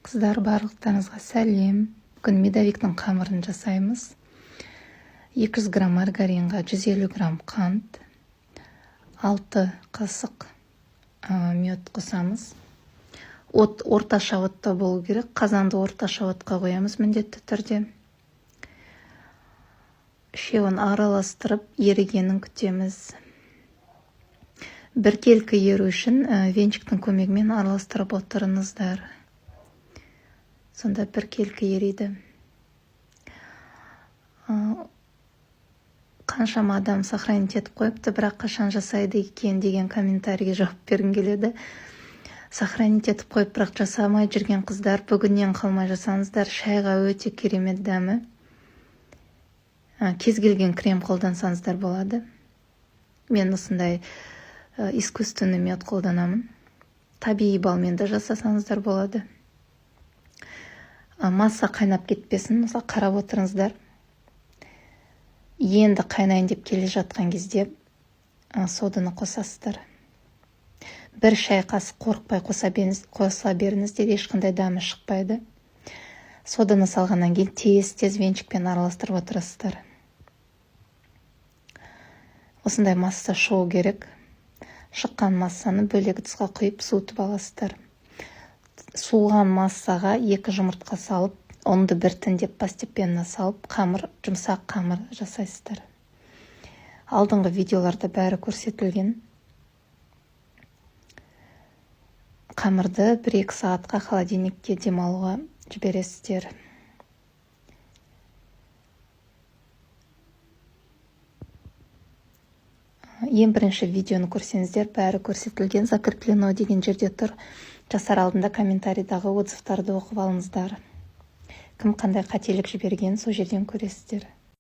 Қыздар, барлықтарыңызға сәлем. Бүгін медовиктің қамырын жасаймыз. 200 грамм маргаринға 150 грамм қант, 6 қасық мед қосамыз. От орташа отта болу керек. Қазанды орташа отқа қоямыз міндетті түрде. Үшеуін араластырып, ерігенін күтеміз. Біркелкі еру үшін венчиктің көмегімен араластырып отырыңыздар. Сонда біркелкі ериді. Қаншама адам сохранить етіп қойыпты, бірақ қашан жасайды екен деген комментарийге жауап бергім келеді. Сохранить етіп қойып, бірақ жасамай жүрген қыздар, бүгіннен қалмай жасаңыздар. Шайға өте керемет дәмі. Кез келген крем қолдансаңыздар болады. Мен осындай искусственный мед қолданамын. Табиғи балмен де жасасаңыздар болады. Масса қайнап кетпесін, мысалы қарап отырыңыздар. Енді қайнайын деп келе жатқан кезде соданы қосасыздар. Бір шай қасық қорықпай қоса беріңіз, деді, ешқандай дәмі шықпайды. Соданы салғаннан кейін тез венчикпен араластырып отырасыздар. Осындай масса шоу керек. Шыққан массаны бөлек ыдысқа құйып суытып аласыздар. Суыған массаға 2 жұмыртқа салып, онды біртіндеп постепенно салып, жұмсақ қамыр жасайсыздар. Алдыңғы видеоларда бәрі көрсетілген. Қамырды 1-2 сағатқа холодильникке демалуға жібересіздер. Ең бірінші видеоны көрсеңіздер, бәрі көрсетілген. Закреплено деген жерде тұр. Жасар алдында комментарийдағы отзывтарды оқып алыңыздар. Кім қандай қателік жіберген, сол жерден көресіздер.